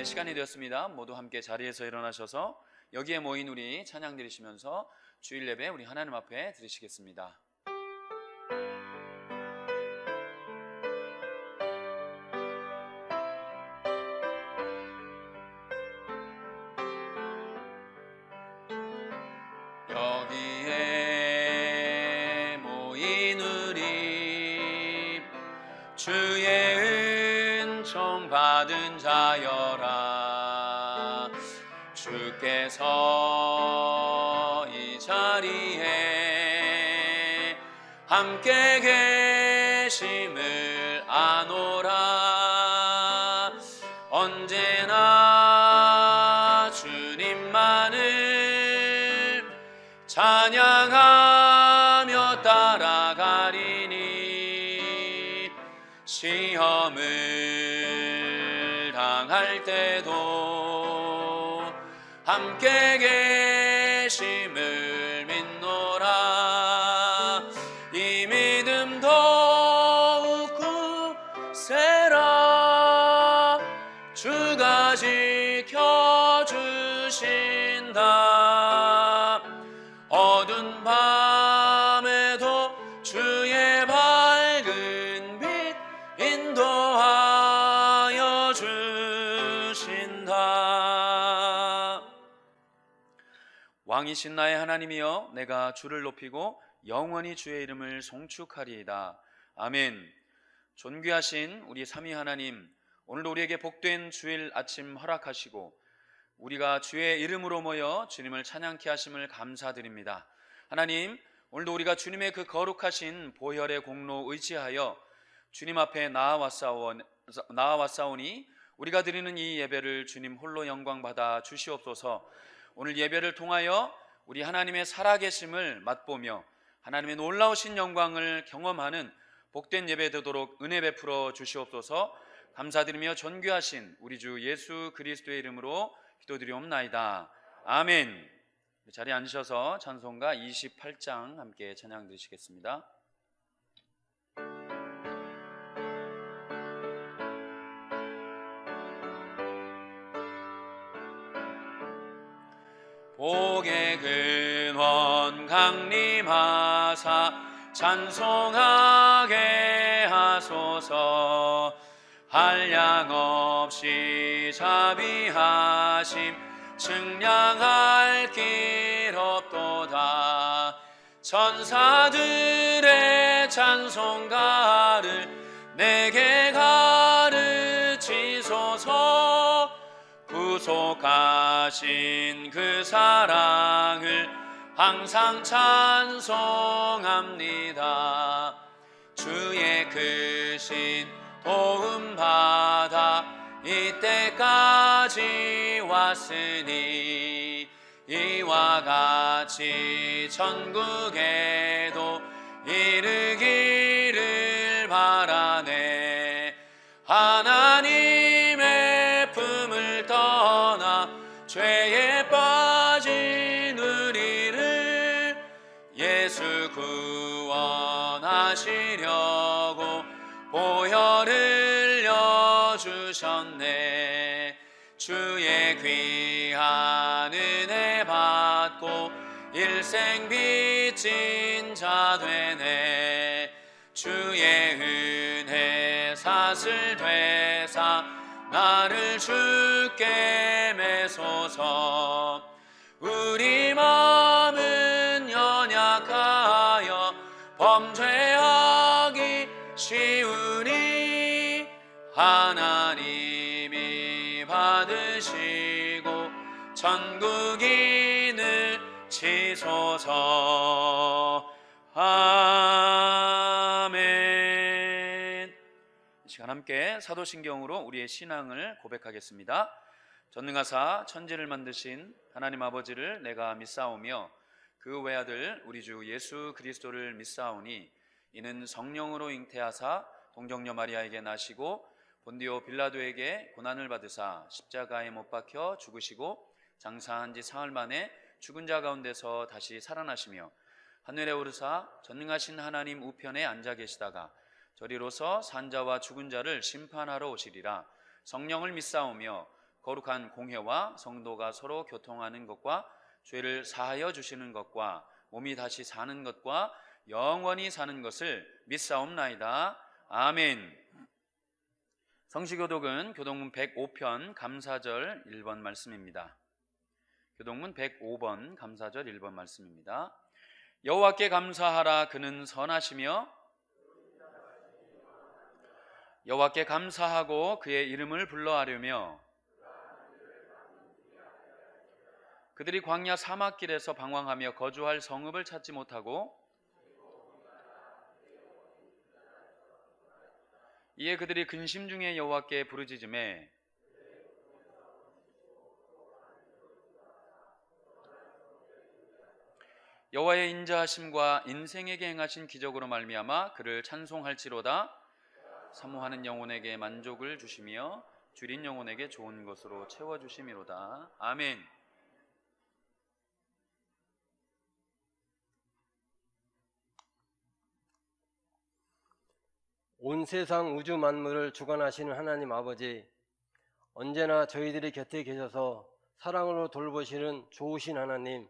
기도의 시간이 되었습니다. 모두 함께 자리에서 일어나셔서 여기에 모인 우리 찬양 드리시면서 주일 예배 우리 하나님 앞에 드리시겠습니다. 여기에 모인 우리 주의 은총 받은 자여라. 주께서 이 자리에 함께 계심을 아노라. 언제나 주님만을 찬양하며 따라가리니 시험을 당할 때도 함께 계심을 믿노라. 이 믿음 더욱 굳세라. 주가 지켜주신다. 어두운 밤에도 주의 밝은 빛 인도하여 주신다. 왕이신 나의 하나님이여, 내가 주를 높이고 영원히 주의 이름을 송축하리이다. 아멘. 존귀하신 우리 삼위 하나님, 오늘도 우리에게 복된 주일 아침 허락하시고 우리가 주의 이름으로 모여 주님을 찬양케 하심을 감사드립니다. 하나님, 오늘도 우리가 주님의 그 거룩하신 보혈의 공로 의지하여 주님 앞에 나아왔사오니 우리가 드리는 이 예배를 주님 홀로 영광 받아 주시옵소서. 오늘 예배를 통하여 우리 하나님의 살아계심을 맛보며 하나님의 놀라우신 영광을 경험하는 복된 예배 되도록 은혜 베풀어 주시옵소서. 감사드리며 존귀하신 우리 주 예수 그리스도의 이름으로 기도드리옵나이다. 아멘. 자리에 앉으셔서 찬송가 28장 함께 찬양 드리시겠습니다. 복의 근원 강림하사 찬송하게 하소서. 한량없이 자비하심 측량할 길 없도다. 천사들의 찬송가를 내게 가르치소서. 구속하신 그 사랑을 항상 찬송합니다. 주의 크신 도움받아 이때까지 왔으니 이와 같이 천국에도 이르기를 바라네. 하나님의 품을 떠나 죄에 빠진 우리를 예수 구원하시려고 보혈 흘려주셨네. 주의 귀한 은혜 받고 일생 빚진 자 되네. 주의 은혜 사슬 되사 나를 주께 매소서. 우리 마음은 연약하여 범죄하기 쉬우니 하나님이 받으시고 천국인을 치소서. 아멘. 이 시간 함께 사도신경으로 우리의 신앙을 고백하겠습니다. 전능하사 천지를 만드신 하나님 아버지를 내가 믿사오며 그 외아들 우리 주 예수 그리스도를 믿사오니 이는 성령으로 잉태하사 동정녀 마리아에게 나시고 본디오 빌라도에게 고난을 받으사 십자가에 못 박혀 죽으시고 장사한 지 사흘 만에 죽은 자 가운데서 다시 살아나시며 하늘에 오르사 전능하신 하나님 우편에 앉아 계시다가 저리로서 산자와 죽은 자를 심판하러 오시리라. 성령을 믿사오며 거룩한 공회와 성도가 서로 교통하는 것과 죄를 사하여 주시는 것과 몸이 다시 사는 것과 영원히 사는 것을 믿사옵나이다. 아멘. 성시교독은 교동문 105편 감사절 1번 말씀입니다. 교동문 105번 감사절 1번 말씀입니다. 여호와께 감사하라. 그는 선하시며 여호와께 감사하고 그의 이름을 불러하려며 그들이 광야 사막길에서 방황하며 거주할 성읍을 찾지 못하고 이에 그들이 근심 중에 여호와께 부르짖음에 여호와의 인자하심과 인생에게 행하신 기적으로 말미암아 그를 찬송할지로다. 사모하는 영혼에게 만족을 주시며 줄인 영혼에게 좋은 것으로 채워주심이로다. 아멘. 온 세상 우주 만물을 주관하시는 하나님 아버지, 언제나 저희들이 곁에 계셔서 사랑으로 돌보시는 좋으신 하나님,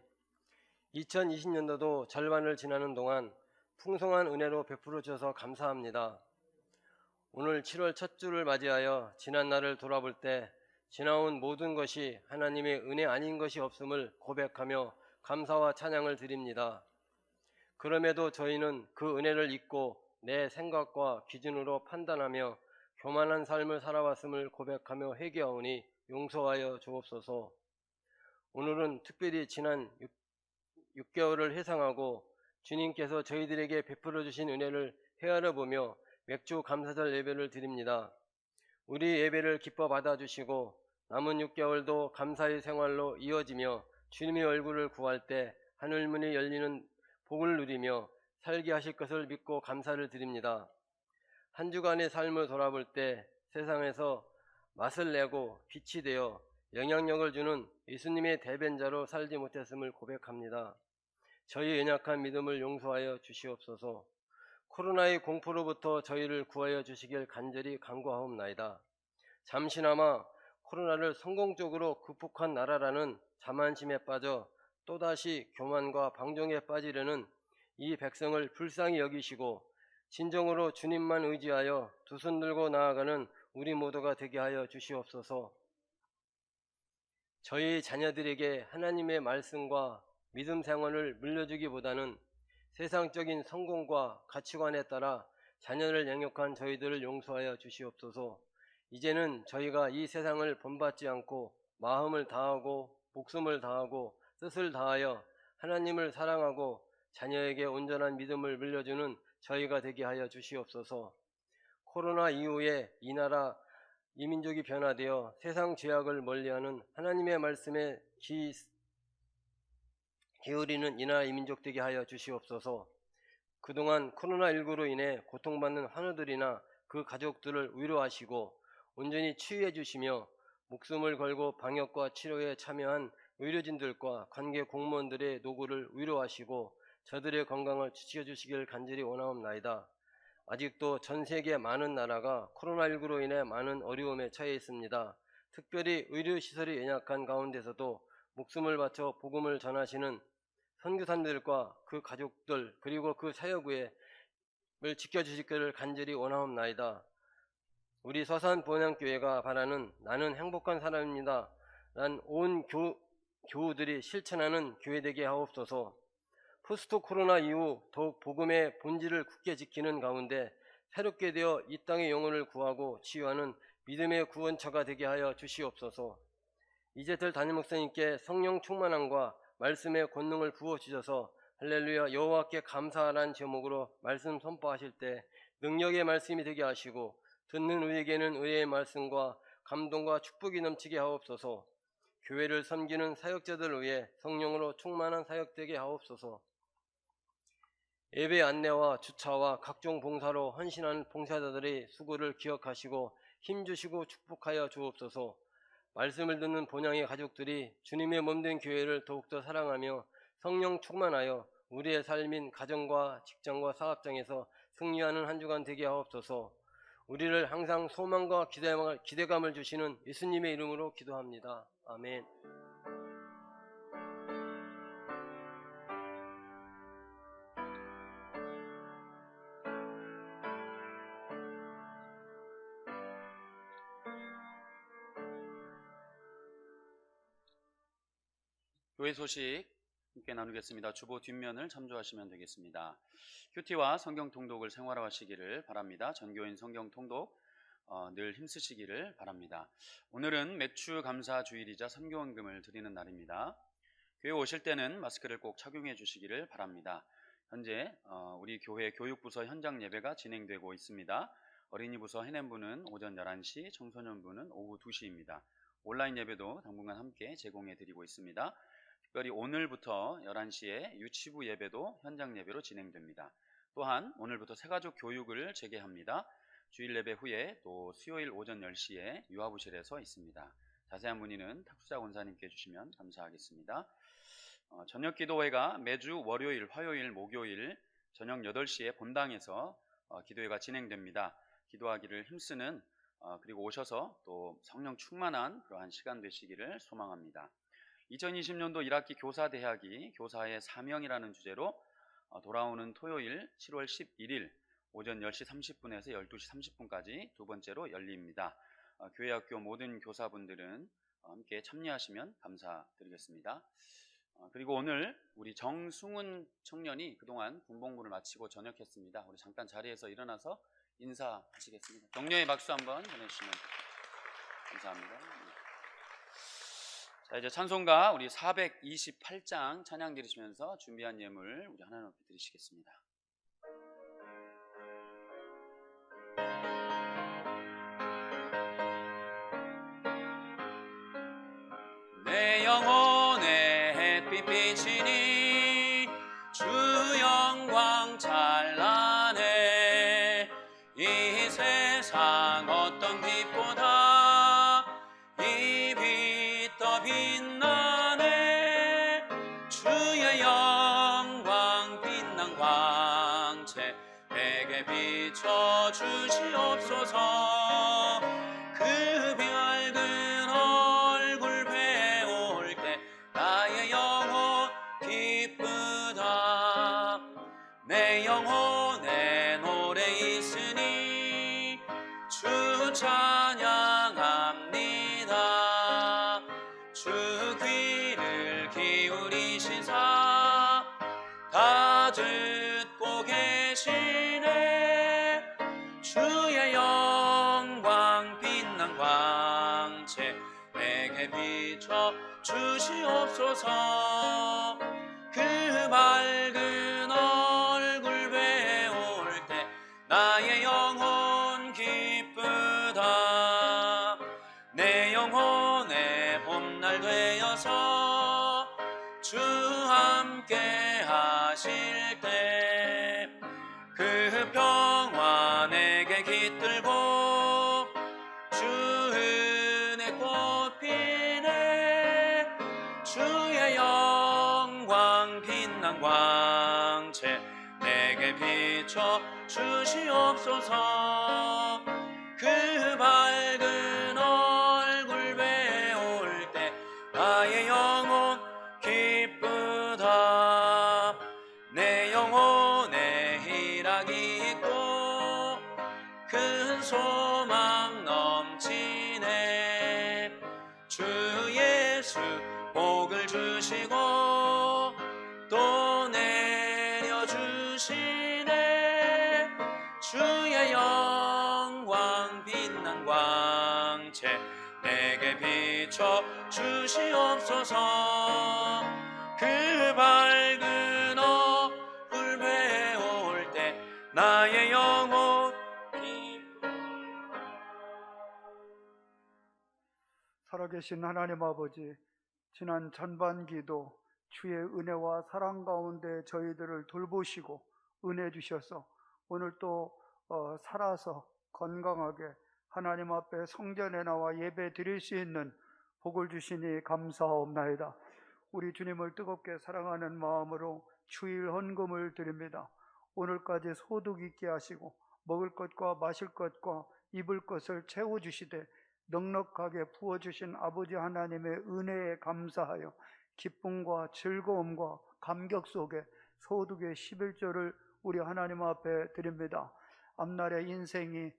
2020년도도 절반을 지나는 동안 풍성한 은혜로 베풀어 주셔서 감사합니다. 오늘 7월 첫 주를 맞이하여 지난 날을 돌아볼 때 지나온 모든 것이 하나님의 은혜 아닌 것이 없음을 고백하며 감사와 찬양을 드립니다. 그럼에도 저희는 그 은혜를 잊고 내 생각과 기준으로 판단하며 교만한 삶을 살아왔음을 고백하며 회개하오니 용서하여 주옵소서. 오늘은 특별히 지난 6개월을 회상하고 주님께서 저희들에게 베풀어 주신 은혜를 헤아려 보며 맥주 감사절 예배를 드립니다. 우리 예배를 기뻐 받아주시고 남은 6개월도 감사의 생활로 이어지며 주님의 얼굴을 구할 때 하늘문이 열리는 복을 누리며 살게 하실 것을 믿고 감사를 드립니다. 한 주간의 삶을 돌아볼 때 세상에서 맛을 내고 빛이 되어 영향력을 주는 예수님의 대변자로 살지 못했음을 고백합니다. 저희 연약한 믿음을 용서하여 주시옵소서. 코로나의 공포로부터 저희를 구하여 주시길 간절히 간구하옵나이다. 잠시나마 코로나를 성공적으로 극복한 나라라는 자만심에 빠져 또다시 교만과 방종에 빠지려는 이 백성을 불쌍히 여기시고 진정으로 주님만 의지하여 두 손 들고 나아가는 우리 모두가 되게 하여 주시옵소서. 저희 자녀들에게 하나님의 말씀과 믿음 생활을 물려주기보다는 세상적인 성공과 가치관에 따라 자녀를 양육한 저희들을 용서하여 주시옵소서. 이제는 저희가 이 세상을 본받지 않고 마음을 다하고 목숨을 다하고 뜻을 다하여 하나님을 사랑하고 자녀에게 온전한 믿음을 물려주는 저희가 되게 하여 주시옵소서. 코로나 이후에 이 나라 이 민족이 변화되어 세상 죄악을 멀리하는 하나님의 말씀에 기울이는 이 나라 이 민족 되게 하여 주시옵소서. 그동안 코로나19로 인해 고통받는 환우들이나 그 가족들을 위로하시고 온전히 치유해 주시며 목숨을 걸고 방역과 치료에 참여한 의료진들과 관계 공무원들의 노고를 위로하시고 저들의 건강을 지켜주시길 간절히 원하옵나이다. 아직도 전 세계 많은 나라가 코로나19로 인해 많은 어려움에 처해 있습니다. 특별히 의료시설이 연약한 가운데서도 목숨을 바쳐 복음을 전하시는 선교사님들과 그 가족들 그리고 그 사역을 지켜주실 것을 간절히 원하옵나이다. 우리 서산본향교회가 바라는 나는 행복한 사람입니다 란 온 교우들이 실천하는 교회 되게 하옵소서. 포스트 코로나 이후 더욱 복음의 본질을 굳게 지키는 가운데 새롭게 되어 이 땅의 영혼을 구하고 치유하는 믿음의 구원처가 되게 하여 주시옵소서. 이재철 담임 목사님께 성령 충만함과 말씀의 권능을 부어주셔서 할렐루야 여호와께 감사하라는 제목으로 말씀 선포하실 때 능력의 말씀이 되게 하시고 듣는 우리에게는 의의 말씀과 감동과 축복이 넘치게 하옵소서. 교회를 섬기는 사역자들을 위해 성령으로 충만한 사역되게 하옵소서. 예배 안내와 주차와 각종 봉사로 헌신하는 봉사자들의 수고를 기억하시고 힘주시고 축복하여 주옵소서. 말씀을 듣는 본향의 가족들이 주님의 몸된 교회를 더욱더 사랑하며 성령 충만하여 우리의 삶인 가정과 직장과 사업장에서 승리하는 한 주간 되게 하옵소서. 우리를 항상 소망과 기대감을 주시는 예수님의 이름으로 기도합니다. 아멘. 교회 소식 함께 나누겠습니다. 주보 뒷면을 참조하시면 되겠습니다. 큐티와 성경 통독을 생활화하시기를 바랍니다. 전교인 성경 통독 늘 힘쓰시기를 바랍니다. 오늘은 매추 감사 주일이자 선교원금을 드리는 날입니다. 교회 오실 때는 마스크를 꼭 착용해 주시기를 바랍니다. 현재 우리 교회 교육부서 현장 예배가 진행되고 있습니다. 어린이부서 해냄부는 오전 11시, 청소년부는 오후 2시입니다. 온라인 예배도 당분간 함께 제공해 드리고 있습니다. 특별히 오늘부터 11시에 유치부 예배도 현장 예배로 진행됩니다. 또한 오늘부터 새가족 교육을 재개합니다. 주일 예배 후에 또 수요일 오전 10시에 유아부실에서 있습니다. 자세한 문의는 탁수자 원사님께 주시면 감사하겠습니다. 저녁 기도회가 매주 월요일, 화요일, 목요일 저녁 8시에 본당에서 기도회가 진행됩니다. 기도하기를 힘쓰는 그리고 오셔서 또 성령 충만한 그러한 시간 되시기를 소망합니다. 2020년도 1학기 교사대학이 교사의 사명이라는 주제로 돌아오는 토요일 7월 11일 오전 10시 30분에서 12시 30분까지 두 번째로 열립니다. 교회 학교 모든 교사분들은 함께 참여하시면 감사드리겠습니다. 그리고 오늘 우리 정승훈 청년이 그동안 군복무를 마치고 전역했습니다. 우리 잠깐 자리에서 일어나서 인사하시겠습니다. 격려의 박수 한번 보내주시면 감사합니다. 자, 이제 찬송가 우리 428장 찬양 드리시면서 준비한 예물 우리 하나님 앞에 드리시겠습니다. 내 영혼의 햇빛 비치니 주 영광 찬란해. 이 세상 어떤 빛보다 이 빛 더 빛나네. 주의 영광 빛난 광채 내게 비춰 주시옵소서. 그 밝은 얼굴 배울 때 나의 영혼 기쁘다. 내 영혼에 노래 있으니 주 찬양합니다. 주 귀를 기울이시사 다 듣고 계시네. 주의 영광 빛난 광채 내게 비춰 주시옵소서. 그 밝은 얼굴 배울 때 나의 영혼 기쁘다. 내 영혼의 봄날 되어서 주 함께 하실 때 그 평화 내게 깃들고 주 은혜 꽃 피네. 주의 영광 빛난 광채 내게 비춰 주시옵소서. 그 밝은 얼굴 배울 때 나의 영혼 기쁘다. 내 영혼에 희락이 있고 큰 소망 넘치네. 주 예수 복을 주시고 또 내려주시네. 주의 영광 빛난 광채 내게 비춰 주시옵소서. 그 밝은 얼굴 배울 때 나의 영혼 살아계신 하나님 아버지, 지난 전반기도 주의 은혜와 사랑 가운데 저희들을 돌보시고 은혜 주셔서 오늘 또 살아서 건강하게 하나님 앞에 성전에 나와 예배 드릴 수 있는 복을 주시니 감사옵나이다. 우리 주님을 뜨겁게 사랑하는 마음으로 주일 헌금을 드립니다. 오늘까지 소득 있게 하시고 먹을 것과 마실 것과 입을 것을 채워주시되 넉넉하게 부어주신 아버지 하나님의 은혜에 감사하여 기쁨과 즐거움과 감격 속에 소득의 11조를 우리 하나님 앞에 드립니다. 앞날의 인생이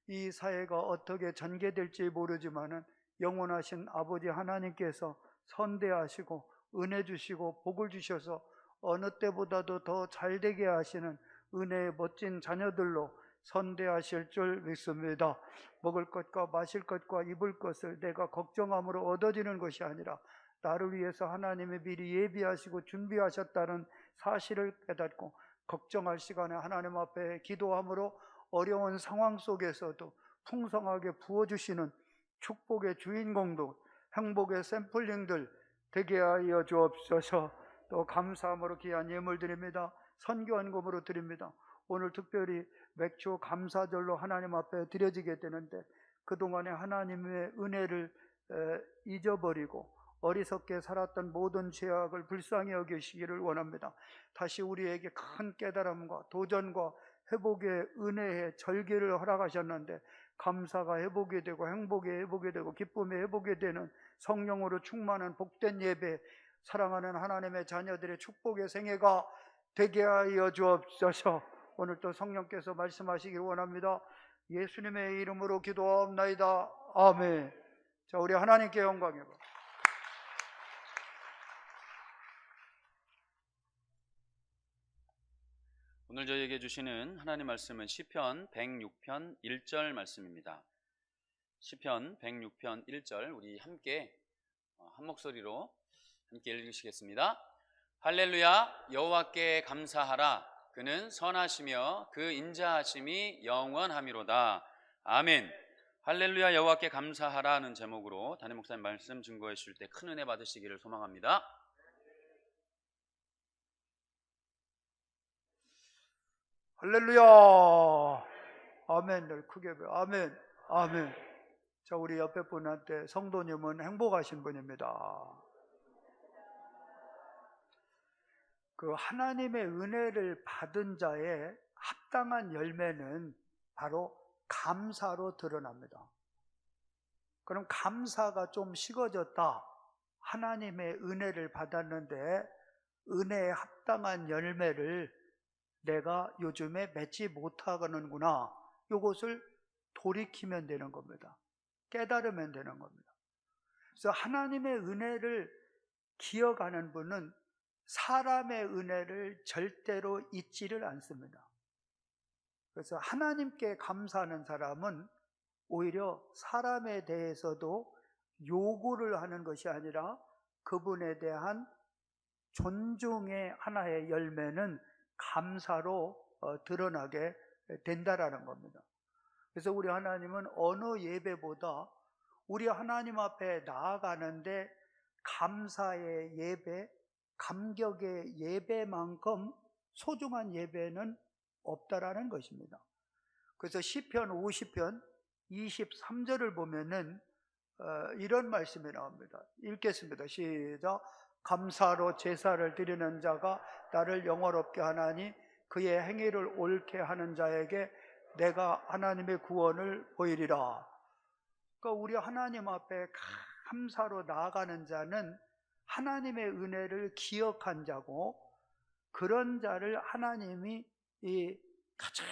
이 사회가 어떻게 전개될지 모르지만은 영원하신 아버지 하나님께서 선대하시고 은혜 주시고 복을 주셔서 어느 때보다도 더 잘되게 하시는 은혜의 멋진 자녀들로 선대하실 줄 믿습니다. 먹을 것과 마실 것과 입을 것을 내가 걱정함으로 얻어지는 것이 아니라 나를 위해서 하나님이 미리 예비하시고 준비하셨다는 사실을 깨닫고 걱정할 시간에 하나님 앞에 기도함으로 어려운 상황 속에서도 풍성하게 부어주시는 축복의 주인공도 행복의 샘플링들 되게 하여 주옵소서. 또 감사함으로 귀한 예물 드립니다. 선교헌금으로 드립니다. 오늘 특별히 맥주 감사절로 하나님 앞에 드려지게 되는데 그동안에 하나님의 은혜를 잊어버리고 어리석게 살았던 모든 죄악을 불쌍히 여기시기를 원합니다. 다시 우리에게 큰 깨달음과 도전과 회복의 은혜의 절기를 허락하셨는데 감사가 회복이 되고 행복이 회복이 되고 기쁨이 회복이 되는 성령으로 충만한 복된 예배, 사랑하는 하나님의 자녀들의 축복의 생애가 되게 하여 주옵소서. 오늘 또 성령께서 말씀하시길 원합니다. 예수님의 이름으로 기도하옵나이다. 아멘. 자, 우리 하나님께 영광이고. 오늘 저희에게 주시는 하나님 말씀은 시편 106편 1절 말씀입니다. 시편 106편 1절 우리 함께 한 목소리로 함께 읽으시겠습니다. 할렐루야, 여호와께 감사하라. 그는 선하시며 그 인자하심이 영원하미로다. 아멘. 할렐루야, 여호와께 감사하라는 제목으로 담임 목사님 말씀 증거해 주실 때 큰 은혜 받으시기를 소망합니다. 할렐루야. 아멘. 크게 아멘. 아멘. 자, 우리 옆에 분한테 성도님은 행복하신 분입니다. 그 하나님의 은혜를 받은 자의 합당한 열매는 바로 감사로 드러납니다. 그럼 감사가 좀 식어졌다. 하나님의 은혜를 받았는데 은혜에 합당한 열매를 내가 요즘에 맺지 못하는구나. 이것을 돌이키면 되는 겁니다. 깨달으면 되는 겁니다. 그래서 하나님의 은혜를 기억하는 분은 사람의 은혜를 절대로 잊지를 않습니다. 그래서 하나님께 감사하는 사람은 오히려 사람에 대해서도 요구를 하는 것이 아니라 그분에 대한 존중의 하나의 열매는 감사로 드러나게 된다라는 겁니다. 그래서 우리 하나님은 어느 예배보다 우리 하나님 앞에 나아가는데 감사의 예배, 감격의 예배만큼 소중한 예배는 없다라는 것입니다. 그래서 시편 50편 23절을 보면은 이런 말씀이 나옵니다. 읽겠습니다. 시작. 감사로 제사를 드리는 자가 나를 영화롭게 하나니 그의 행위를 옳게 하는 자에게 내가 하나님의 구원을 보이리라. 그러니까 우리 하나님 앞에 감사로 나아가는 자는 하나님의 은혜를 기억한 자고 그런 자를 하나님이 가장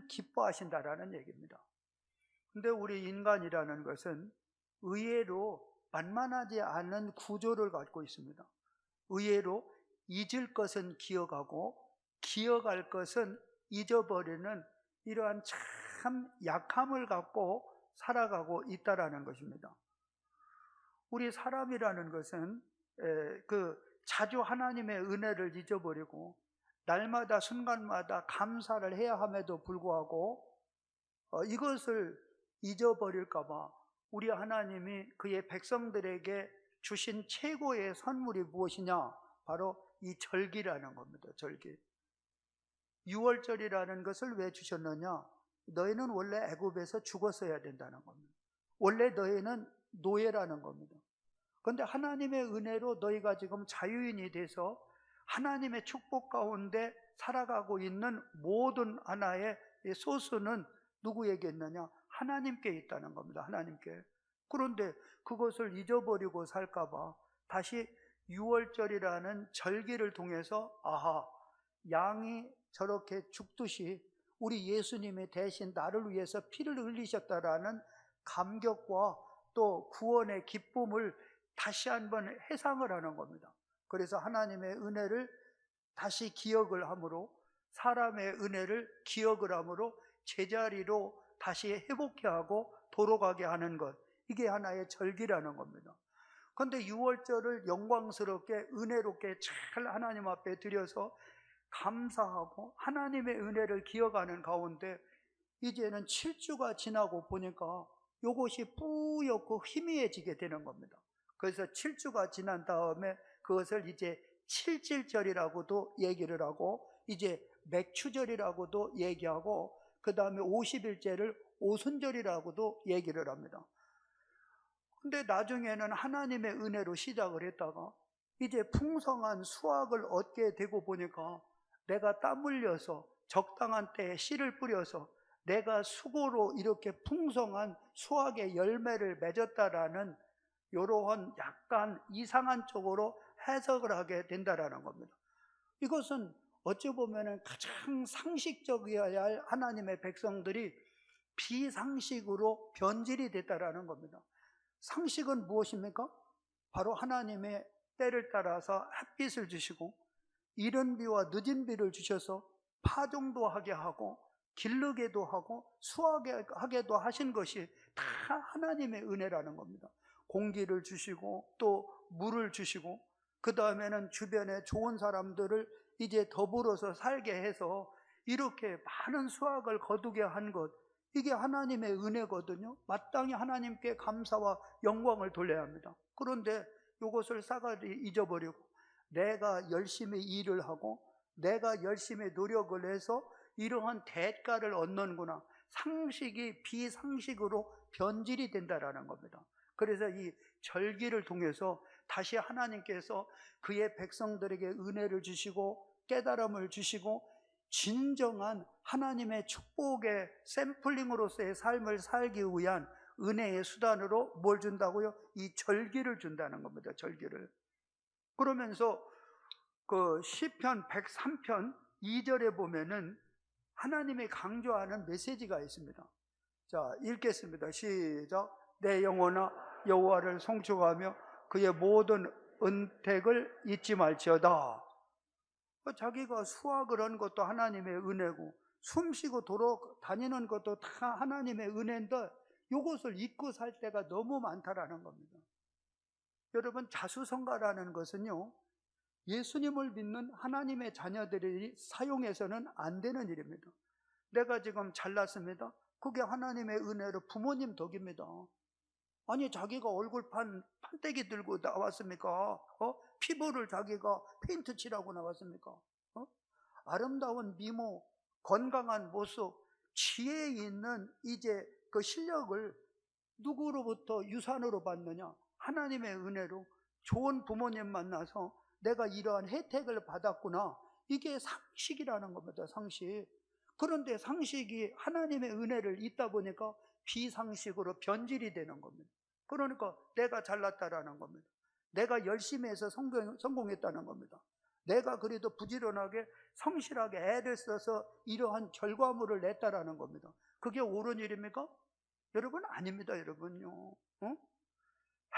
기뻐하신다라는 얘기입니다. 근데 우리 인간이라는 것은 의외로 만만하지 않은 구조를 갖고 있습니다. 의외로 잊을 것은 기억하고 기억할 것은 잊어버리는 이러한 참 약함을 갖고 살아가고 있다라는 것입니다. 우리 사람이라는 것은 자주 하나님의 은혜를 잊어버리고 날마다 순간마다 감사를 해야 함에도 불구하고 이것을 잊어버릴까 봐 우리 하나님이 그의 백성들에게 주신 최고의 선물이 무엇이냐? 바로 이 절기라는 겁니다. 절기. 6월절이라는 것을 왜 주셨느냐? 너희는 원래 애굽에서 죽었어야 된다는 겁니다. 원래 너희는 노예라는 겁니다. 그런데 하나님의 은혜로 너희가 지금 자유인이 돼서 하나님의 축복 가운데 살아가고 있는 모든 하나의 소스는 누구에게 있느냐? 하나님께 있다는 겁니다. 하나님께. 그런데 그것을 잊어버리고 살까봐 다시 유월절이라는 절기를 통해서 아하, 양이 저렇게 죽듯이 우리 예수님이 대신 나를 위해서 피를 흘리셨다라는 감격과 또 구원의 기쁨을 다시 한번 회상을 하는 겁니다. 그래서 하나님의 은혜를 다시 기억을 함으로, 사람의 은혜를 기억을 함으로 제자리로 다시 회복해 하고 돌아가게 하는 것, 이게 하나의 절기라는 겁니다. 그런데 유월절을 영광스럽게 은혜롭게 잘 하나님 앞에 드려서 감사하고 하나님의 은혜를 기억하는 가운데 이제는 7주가 지나고 보니까 이것이 뿌옇고 희미해지게 되는 겁니다. 그래서 7주가 지난 다음에 그것을 이제 칠칠절이라고도 얘기를 하고, 이제 맥추절이라고도 얘기하고, 그 다음에 50일째를 오순절이라고도 얘기를 합니다. 근데 나중에는 하나님의 은혜로 시작을 했다가 이제 풍성한 수확을 얻게 되고 보니까 내가 땀 흘려서 적당한 때에 씨를 뿌려서 내가 수고로 이렇게 풍성한 수확의 열매를 맺었다라는 이러한 약간 이상한 쪽으로 해석을 하게 된다라는 겁니다. 이것은 어찌 보면 가장 상식적이어야 할 하나님의 백성들이 비상식으로 변질이 됐다라는 겁니다. 상식은 무엇입니까? 바로 하나님의 때를 따라서 햇빛을 주시고 이른 비와 늦은 비를 주셔서 파종도 하게 하고 기르게도 하고 수확하게도 하신 것이 다 하나님의 은혜라는 겁니다. 공기를 주시고 또 물을 주시고 그 다음에는 주변에 좋은 사람들을 이제 더불어서 살게 해서 이렇게 많은 수확을 거두게 한 것, 이게 하나님의 은혜거든요. 마땅히 하나님께 감사와 영광을 돌려야 합니다. 그런데 이것을 싸가지 잊어버리고 내가 열심히 일을 하고 내가 열심히 노력을 해서 이러한 대가를 얻는구나, 상식이 비상식으로 변질이 된다라는 겁니다. 그래서 이 절기를 통해서 다시 하나님께서 그의 백성들에게 은혜를 주시고 깨달음을 주시고 진정한 하나님의 축복의 샘플링으로서의 삶을 살기 위한 은혜의 수단으로 뭘 준다고요? 이 절기를 준다는 겁니다. 절기를. 그러면서 그 시편 103편 2절에 보면은 하나님이 강조하는 메시지가 있습니다. 자, 읽겠습니다. 시작. 내 영혼아 여호와를 송축하며 그의 모든 은택을 잊지 말지어다. 자기가 수확을 한 것도 하나님의 은혜고 숨쉬고 돌아다니는 것도 다 하나님의 은혜인데 이것을 잊고 살 때가 너무 많다라는 겁니다. 여러분, 자수성가라는 것은요, 예수님을 믿는 하나님의 자녀들이 사용해서는 안 되는 일입니다. 내가 지금 잘났습니다. 그게 하나님의 은혜로 부모님 덕입니다. 아니, 자기가 얼굴판 판때기 들고 나왔습니까? 피부를 자기가 페인트 칠하고 나왔습니까? 아름다운 미모, 건강한 모습, 지혜 있는 이제 그 실력을 누구로부터 유산으로 받느냐? 하나님의 은혜로 좋은 부모님 만나서 내가 이러한 혜택을 받았구나. 이게 상식이라는 겁니다. 상식. 그런데 상식이 하나님의 은혜를 잊다 보니까 비상식으로 변질이 되는 겁니다. 그러니까 내가 잘났다라는 겁니다. 내가 열심히 해서 성공했다는 겁니다. 내가 그래도 부지런하게 성실하게 애를 써서 이러한 결과물을 냈다라는 겁니다. 그게 옳은 일입니까? 여러분, 아닙니다. 여러분요.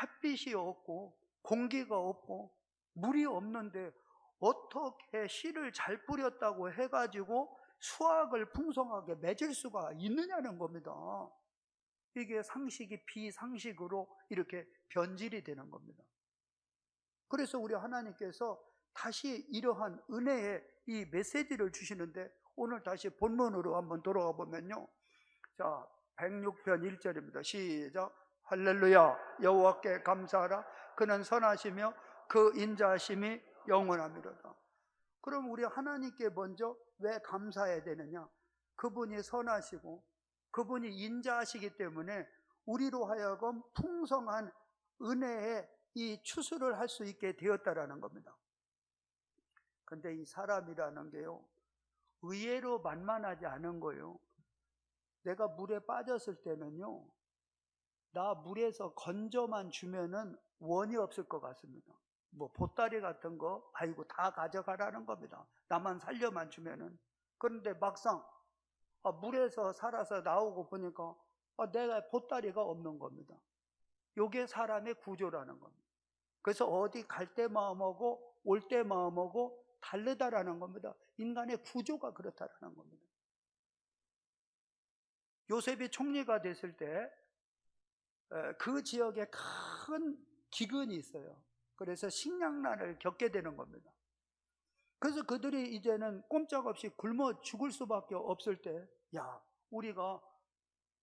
햇빛이 없고 공기가 없고 물이 없는데 어떻게 씨를 잘 뿌렸다고 해가지고 수확을 풍성하게 맺을 수가 있느냐는 겁니다. 이게 상식이 비상식으로 이렇게 변질이 되는 겁니다. 그래서 우리 하나님께서 다시 이러한 은혜의 이 메시지를 주시는데, 오늘 다시 본문으로 한번 돌아가 보면요, 자, 106편 1절입니다. 시작. 할렐루야. 여호와께 감사하라. 그는 선하시며 그 인자하심이 영원하미로다. 그럼 우리 하나님께 먼저 왜 감사해야 되느냐? 그분이 선하시고 그분이 인자하시기 때문에 우리로 하여금 풍성한 은혜의 이 추수를 할 수 있게 되었다라는 겁니다. 근데 이 사람이라는 게요, 의외로 만만하지 않은 거예요. 내가 물에 빠졌을 때는요, 나 물에서 건져만 주면은 원이 없을 것 같습니다. 뭐 보따리 같은 거 아이고 다 가져가라는 겁니다. 나만 살려만 주면은. 그런데 막상 물에서 살아서 나오고 보니까 내가 보따리가 없는 겁니다. 요게 사람의 구조라는 겁니다. 그래서 어디 갈 때 마음하고 올 때 마음하고 다르다라는 겁니다. 인간의 구조가 그렇다라는 겁니다. 요셉이 총리가 됐을 때 그 지역에 큰 기근이 있어요. 그래서 식량난을 겪게 되는 겁니다. 그래서 그들이 이제는 꼼짝없이 굶어 죽을 수밖에 없을 때, 야, 우리가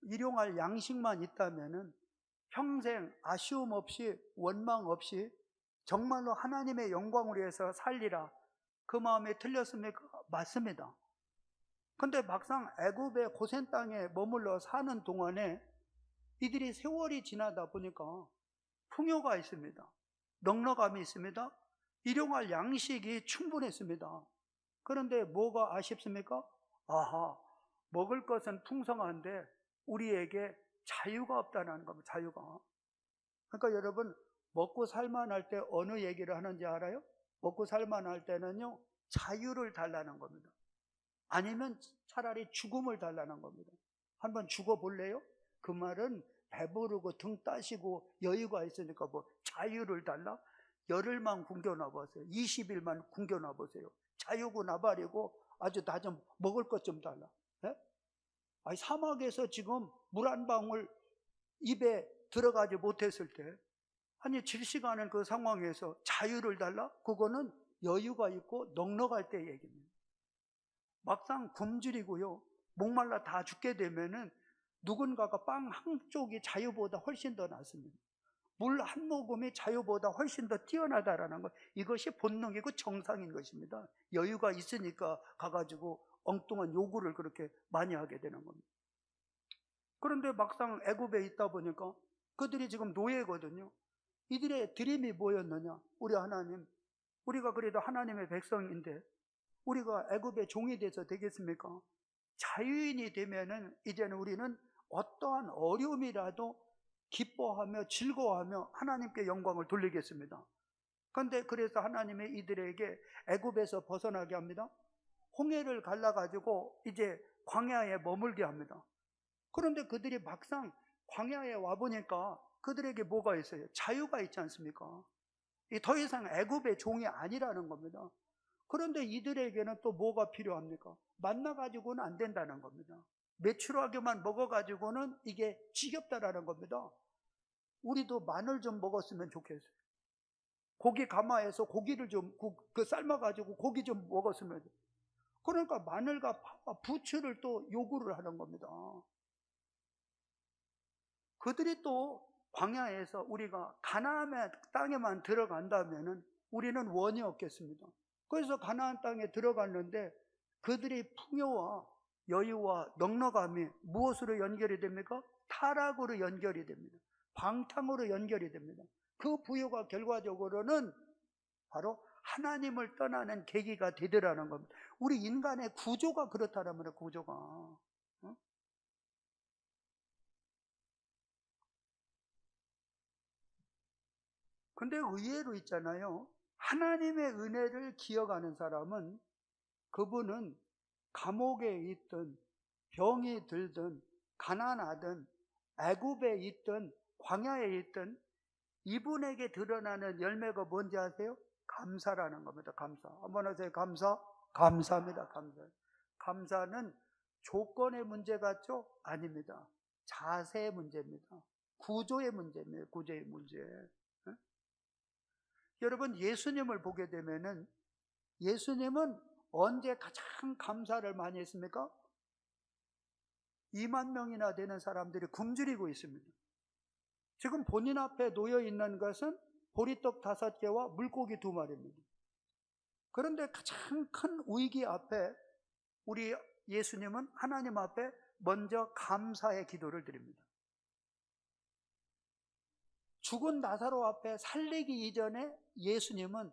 일용할 양식만 있다면은 평생 아쉬움 없이 원망 없이 정말로 하나님의 영광을 위해서 살리라. 그 마음에 틀렸습니까? 맞습니다. 근데 막상 애굽의 고센 땅에 머물러 사는 동안에 이들이 세월이 지나다 보니까 풍요가 있습니다. 넉넉함이 있습니다. 일용할 양식이 충분했습니다. 그런데 뭐가 아쉽습니까? 아하, 먹을 것은 풍성한데 우리에게 자유가 없다는 겁니다. 자유가. 그러니까 여러분, 먹고 살만할 때 어느 얘기를 하는지 알아요? 먹고 살만할 때는요, 자유를 달라는 겁니다. 아니면 차라리 죽음을 달라는 겁니다. 한번 죽어볼래요? 그 말은 배부르고 등 따시고 여유가 있으니까 뭐 자유를 달라? 열흘만 굶겨놔 보세요. 20일만 굶겨놔 보세요. 자유고 나발이고 아주 나 좀 먹을 것 좀 달라. 네? 아니, 사막에서 지금 물 한 방울 입에 들어가지 못했을 때, 아니 질시가는 그 상황에서 자유를 달라? 그거는 여유가 있고 넉넉할 때 얘기입니다. 막상 굶주리고요, 목말라 다 죽게 되면은 누군가가 빵 한 쪽이 자유보다 훨씬 더 낫습니다. 물 한 모금이 자유보다 훨씬 더 뛰어나다라는 것, 이것이 본능이고 정상인 것입니다. 여유가 있으니까 가가지고 엉뚱한 요구를 그렇게 많이 하게 되는 겁니다. 그런데 막상 애굽에 있다 보니까 그들이 지금 노예거든요. 이들의 드림이 뭐였느냐? 우리 하나님, 우리가 그래도 하나님의 백성인데 우리가 애굽의 종이 돼서 되겠습니까? 자유인이 되면은 이제는 우리는 어떠한 어려움이라도 기뻐하며 즐거워하며 하나님께 영광을 돌리겠습니다. 그런데 그래서 하나님이 이들에게 애굽에서 벗어나게 합니다. 홍해를 갈라가지고 이제 광야에 머물게 합니다. 그런데 그들이 막상 광야에 와보니까 그들에게 뭐가 있어요? 자유가 있지 않습니까? 더 이상 애굽의 종이 아니라는 겁니다. 그런데 이들에게는 또 뭐가 필요합니까? 만나 가지고는 안 된다는 겁니다. 메추라기만 먹어가지고는 이게 지겹다라는 겁니다. 우리도 마늘 좀 먹었으면 좋겠어요. 고기 가마에서 고기를 좀 삶아가지고 고기 좀 먹었으면. 그러니까 마늘과 파와 부추를 또 요구를 하는 겁니다. 그들이 또 광야에서 우리가 가나안의 땅에만 들어간다면은 우리는 원이 없겠습니다. 그래서 가나안 땅에 들어갔는데 그들의 풍요와 여유와 넉넉함이 무엇으로 연결이 됩니까? 타락으로 연결이 됩니다. 방탕으로 연결이 됩니다. 그 부요가 결과적으로는 바로 하나님을 떠나는 계기가 되더라는 겁니다. 우리 인간의 구조가 그렇다는 거예요. 구조가. 근데 의외로 있잖아요. 하나님의 은혜를 기억하는 사람은 그분은 감옥에 있든 병이 들든 가난하든 애굽에 있든 광야에 있든 이분에게 드러나는 열매가 뭔지 아세요? 감사라는 겁니다. 감사. 한번 하세요. 감사. 감사합니다. 감사. 감사는 조건의 문제 같죠? 아닙니다. 자세의 문제입니다. 구조의 문제입니다. 구조의 문제. 여러분, 예수님을 보게 되면은 예수님은 언제 가장 감사를 많이 했습니까? 2만 명이나 되는 사람들이 굶주리고 있습니다. 지금 본인 앞에 놓여 있는 것은 보리떡 5개와 물고기 2마리입니다. 그런데 가장 큰 위기 앞에 우리 예수님은 하나님 앞에 먼저 감사의 기도를 드립니다. 죽은 나사로 앞에 살리기 이전에 예수님은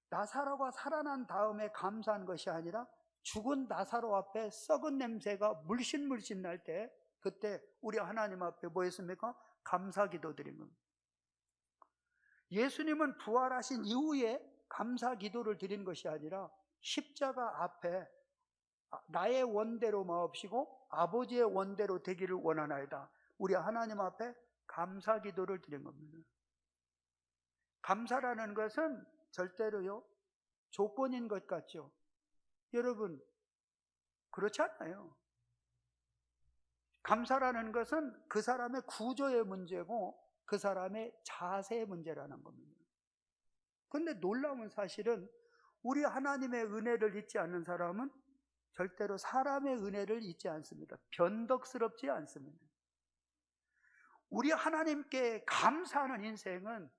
나사로가 살아난 다음에 감사한 것이 아니라 죽은 나사로 앞에 썩은 냄새가 물씬물씬 날 때 그때 우리 하나님 앞에 뭐 했습니까? 감사기도 드린 겁니다. 예수님은 부활하신 이후에 감사기도를 드린 것이 아니라 십자가 앞에 나의 원대로 마옵시고 아버지의 원대로 되기를 원하나이다. 우리 하나님 앞에 감사기도를 드린 겁니다. 감사라는 것은 절대로요 조건인 것 같죠? 여러분 그렇지 않아요. 감사라는 것은 그 사람의 구조의 문제고 그 사람의 자세의 문제라는 겁니다. 그런데 놀라운 사실은 우리 하나님의 은혜를 잊지 않는 사람은 절대로 사람의 은혜를 잊지 않습니다. 변덕스럽지 않습니다. 우리 하나님께 감사하는 인생은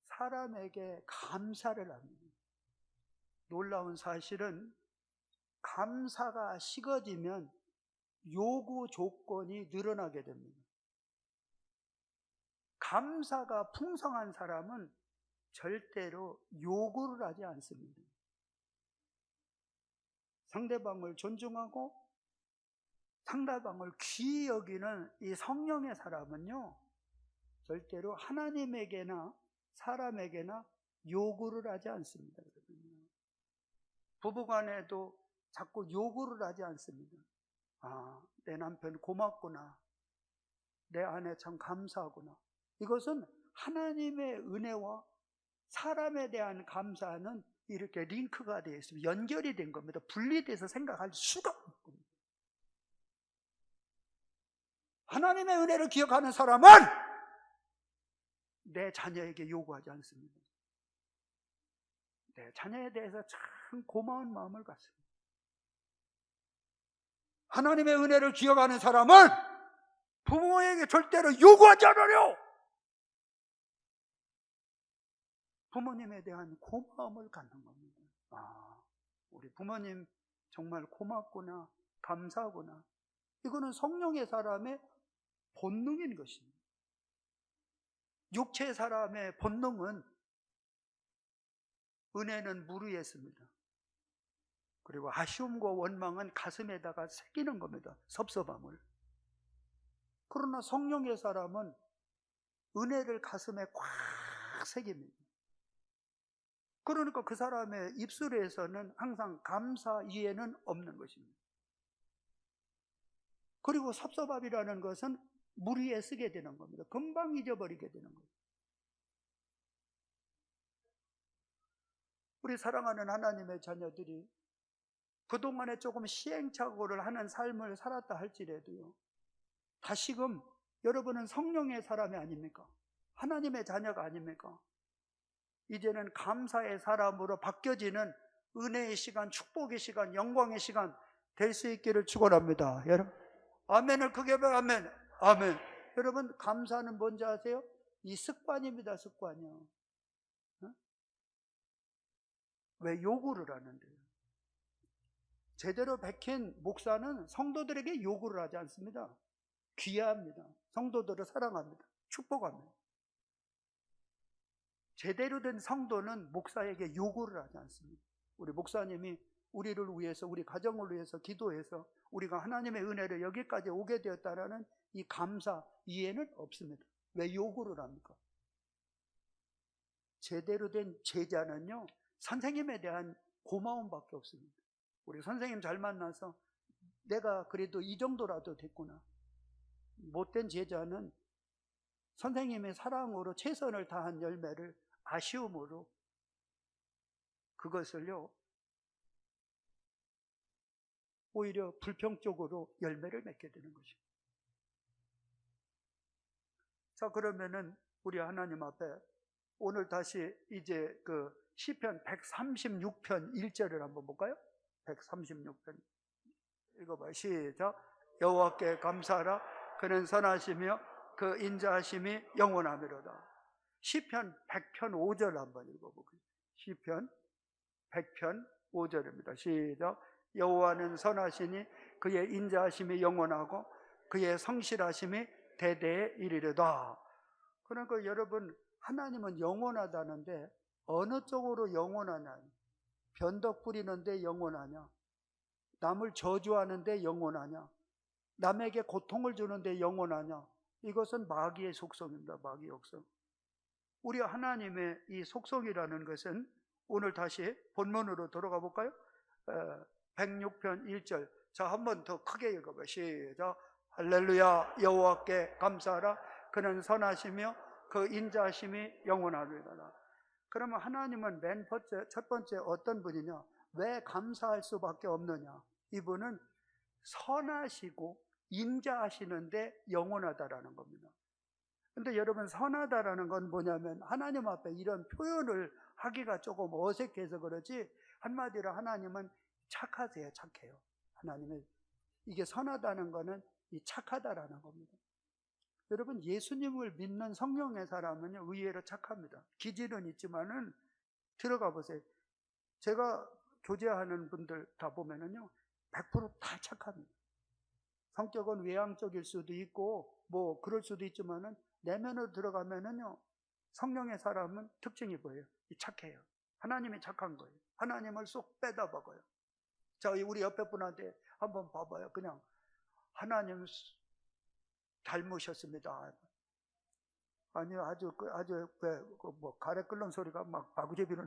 사람에게 감사를 합니다. 놀라운 사실은 감사가 식어지면 요구 조건이 늘어나게 됩니다. 감사가 풍성한 사람은 절대로 요구를 하지 않습니다. 상대방을 존중하고 상대방을 귀히 여기는 이 성령의 사람은요 절대로 하나님에게나 사람에게나 요구를 하지 않습니다. 부부간에도 자꾸 요구를 하지 않습니다. 내 남편 고맙구나, 내 아내 참 감사하구나. 이것은 하나님의 은혜와 사람에 대한 감사는 이렇게 링크가 되어 있습니다. 연결이 된 겁니다. 분리돼서 생각할 수가 없는 겁니다. 하나님의 은혜를 기억하는 사람은 내 자녀에게 요구하지 않습니다. 내 자녀에 대해서 참 고마운 마음을 갖습니다. 하나님의 은혜를 기억하는 사람은 부모에게 절대로 요구하지 않으려. 부모님에 대한 고마움을 갖는 겁니다. 우리 부모님 정말 고맙구나, 감사하구나. 이거는 성령의 사람의 본능인 것입니다. 육체의 사람의 본능은 은혜는 무르했습니다. 그리고 아쉬움과 원망은 가슴에다가 새기는 겁니다. 섭섭함을. 그러나 성령의 사람은 은혜를 가슴에 꽉 새깁니다. 그러니까 그 사람의 입술에서는 항상 감사 이해는 없는 것입니다. 그리고 섭섭함이라는 것은 무리에 쓰게 되는 겁니다. 금방 잊어버리게 되는 거예요. 우리 사랑하는 하나님의 자녀들이 그동안에 조금 시행착오를 하는 삶을 살았다 할지라도요, 다시금 여러분은 성령의 사람이 아닙니까? 하나님의 자녀가 아닙니까? 이제는 감사의 사람으로 바뀌어지는 은혜의 시간, 축복의 시간, 영광의 시간 될 수 있기를 축원합니다. 여러분 아멘을 크게 봐. 아멘. 아멘. 여러분 감사는 뭔지 아세요? 이 습관입니다. 습관이요. 왜 요구를 하는데요? 제대로 백힌 목사는 성도들에게 요구를 하지 않습니다. 귀하합니다. 성도들을 사랑합니다. 축복합니다. 제대로 된 성도는 목사에게 요구를 하지 않습니다. 우리 목사님이 우리를 위해서, 우리 가정을 위해서 기도해서 우리가 하나님의 은혜를 여기까지 오게 되었다라는 이 감사 이해는 없습니다. 왜 요구를 합니까? 제대로 된 제자는요, 선생님에 대한 고마움밖에 없습니다. 우리 선생님 잘 만나서 내가 그래도 이 정도라도 됐구나. 못된 제자는 선생님의 사랑으로 최선을 다한 열매를 아쉬움으로 그것을요 오히려 불평적으로 열매를 맺게 되는 것입니다. 자, 그러면은 우리 하나님 앞에 오늘 다시 이제 그 시편 136편 1절을 한번 볼까요? 136편 읽어봐요. 시작. 여호와께 감사하라. 그는 선하시며 그 인자하심이 영원하미로다. 시편 100편 5절 한번 읽어볼게요. 시편 100편 5절입니다. 시작. 여호와는 선하시니 그의 인자하심이 영원하고 그의 성실하심이 대대에 이르리로다. 그러니까 여러분 하나님은 영원하다는데 어느 쪽으로 영원하냐? 변덕 부리는데 영원하냐? 남을 저주하는데 영원하냐? 남에게 고통을 주는데 영원하냐? 이것은 마귀의 속성입니다. 마귀의 속성. 우리 하나님의 이 속성이라는 것은, 오늘 다시 본문으로 돌아가 볼까요? 106편 1절. 자, 한 번 더 크게 읽어봐요. 시작. 할렐루야. 여호와께 감사하라. 그는 선하시며 그 인자하심이 영원하리로다. 그러면 하나님은 첫 번째 어떤 분이냐? 왜 감사할 수밖에 없느냐? 이분은 선하시고 인자하시는데 영원하다라는 겁니다. 근데 여러분, 선하다라는 건 뭐냐면, 하나님 앞에 이런 표현을 하기가 조금 어색해서 그렇지, 한마디로 하나님은 착하세요. 착해요. 하나님은 이게 선하다는 거는 이 착하다라는 겁니다. 여러분, 예수님을 믿는 성령의 사람은 의외로 착합니다. 기질은 있지만은, 들어가 보세요. 제가 교제하는 분들 다 보면은요, 100%다 착합니다. 성격은 외향적일 수도 있고 뭐 그럴 수도 있지만은, 내면으로 들어가면은요, 성령의 사람은 특징이 뭐예요? 착해요. 하나님이 착한 거예요. 하나님을 쏙 빼다 먹어요. 자, 우리 옆에 분한테 한번 봐봐요. 그냥 하나님 닮으셨습니다. 아니, 아주 뭐 가래 끓는 소리가 막 바구제비로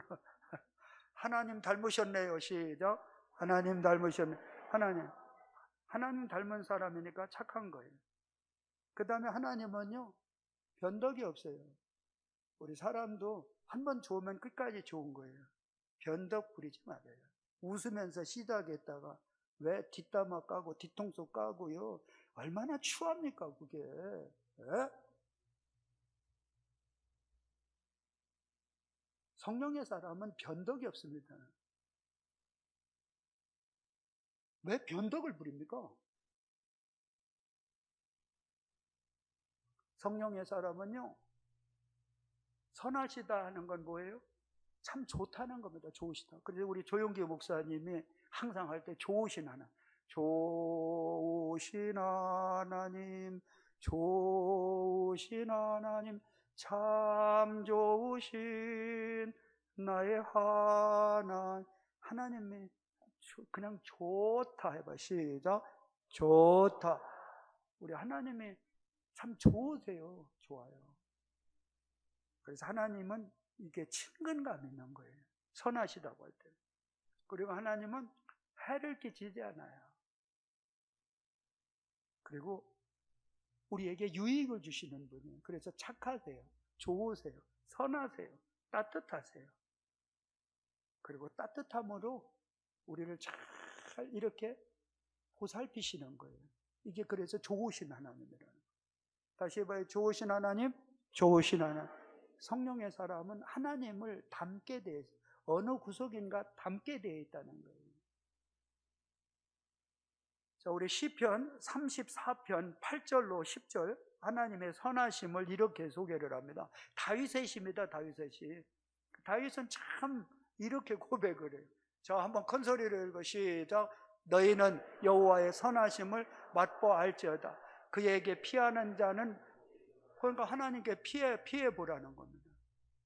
하나님 닮으셨네요. 시작. 하나님 닮으셨네. 하나님 닮은 사람이니까 착한 거예요. 그 다음에 하나님은요, 변덕이 없어요. 우리 사람도 한번 좋으면 끝까지 좋은 거예요. 변덕 부리지 말아요. 웃으면서 시작했다가 왜 뒷담화 까고 뒤통수 까고요. 얼마나 추합니까 그게. 에? 성령의 사람은 변덕이 없습니다. 왜 변덕을 부립니까? 성령의 사람은요, 선하시다 하는 건 뭐예요? 참 좋다는 겁니다. 좋으시다. 그래서 우리 조용기 목사님이 항상 할 때 좋으신 하나님, 좋으신 하나님, 좋으신 하나님, 참 좋으신 나의 하나님이 그냥 좋다 해봐. 시작. 좋다. 우리 하나님이 참 좋으세요. 좋아요. 그래서 하나님은 이게 친근감 있는 거예요. 선하시다고 할 때. 그리고 하나님은 해를 끼치지 않아요. 그리고 우리에게 유익을 주시는 분이에요. 그래서 착하세요. 좋으세요. 선하세요. 따뜻하세요. 그리고 따뜻함으로 우리를 잘 이렇게 보살피시는 거예요. 이게 그래서 좋으신 하나님이라는 거예요. 다시 해봐요. 좋으신 하나님, 좋으신 하나님. 성령의 사람은 하나님을 닮게 돼 있어요. 어느 구석인가 닮게 되어 있다는 거예요. 자, 우리 시편 34편 8절로 10절 하나님의 선하심을 이렇게 소개를 합니다. 다윗의 시입니다. 다윗의 시. 다윗은 참 이렇게 고백을 해요. 자, 한번 큰 소리를 읽어. 시작. 너희는 여호와의 선하심을 맛보아 알지어다. 그에게 피하는 자는, 그러니까 하나님께 피해 보라는 겁니다.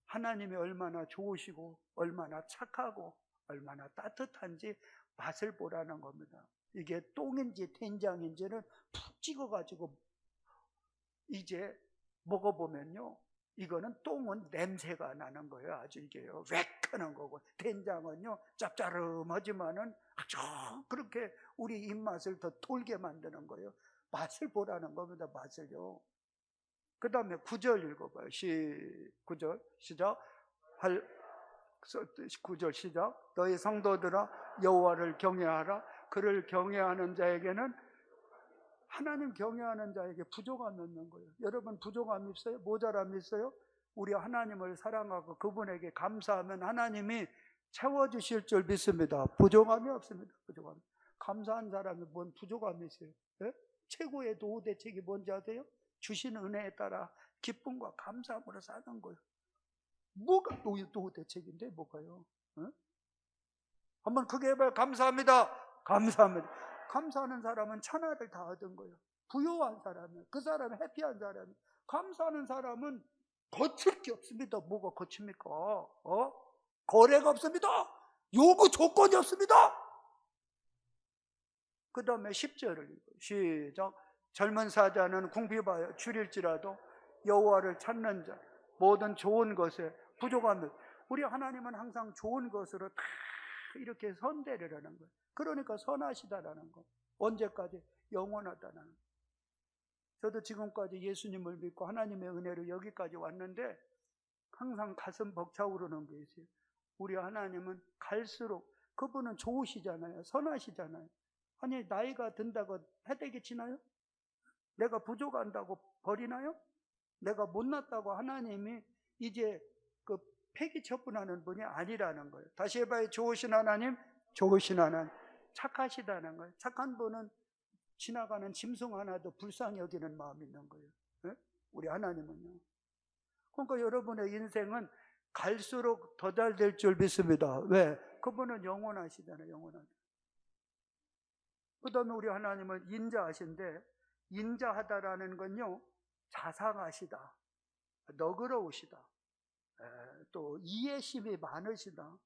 하나님이 얼마나 좋으시고 얼마나 착하고 얼마나 따뜻한지 맛을 보라는 겁니다. 이게 똥인지 된장인지는 푹 찍어가지고 이제 먹어보면요, 이거는 똥은 냄새가 나는 거예요. 아주 이게요, 웩하는 거고, 된장은요 짭짤하지만은 아주 그렇게 우리 입맛을 더 돌게 만드는 거예요. 맛을 보라는 겁니다. 맛을요. 그 다음에 9절 읽어봐요. 9절 시작. 9절 시작. 너희 성도들아 여호와를 경외하라. 그를 경외하는 자에게는, 하나님 경외하는 자에게 부족함이 없는 거예요. 여러분 부족함이 있어요? 모자람이 있어요? 우리 하나님을 사랑하고 그분에게 감사하면 하나님이 채워주실 줄 믿습니다. 부족함이 없습니다. 부족함. 감사한 사람이 뭔 부족함이 있어요? 네? 최고의 도우대책이 뭔지 아세요? 주신 은혜에 따라 기쁨과 감사함으로 사는 거예요. 뭐가 도우대책인데 뭐가요? 네? 한번 크게 해봐요. 감사합니다. 감사합니다. 감사하는 사람은 천하를 다 얻은 거예요. 부유한 사람은, 그 사람은 해피한 사람이. 감사하는 사람은 거칠 게 없습니다. 뭐가 거칩니까? 거래가 없습니다. 요구 조건이 없습니다. 그 다음에 10절을 읽어요. 시작. 젊은 사자는 궁핍하여 줄일지라도 여호와를 찾는 자 모든 좋은 것에 부족함을. 우리 하나님은 항상 좋은 것으로 다 이렇게 선대를 하는 거예요. 그러니까 선하시다라는 거. 언제까지? 영원하다라는 거. 저도 지금까지 예수님을 믿고 하나님의 은혜로 여기까지 왔는데 항상 가슴 벅차오르는 게 있어요. 우리 하나님은 갈수록 그분은 좋으시잖아요. 선하시잖아요. 아니 나이가 든다고 패대기 치나요? 내가 부족한다고 버리나요? 내가 못났다고 하나님이 이제 그 폐기 처분하는 분이 아니라는 거예요. 다시 해봐요. 좋으신 하나님, 좋으신 하나님. 착하시다는 거예요. 착한 분은 지나가는 짐승 하나도 불쌍히 여기는 마음이 있는 거예요. 네? 우리 하나님은요. 그러니까 여러분의 인생은 갈수록 더 잘 될 줄 믿습니다. 왜? 그분은 영원하시잖아요. 영원하다. 그 다음에 우리 하나님은 인자하신데, 인자하다라는 건요, 자상하시다, 너그러우시다, 또 이해심이 많으시다,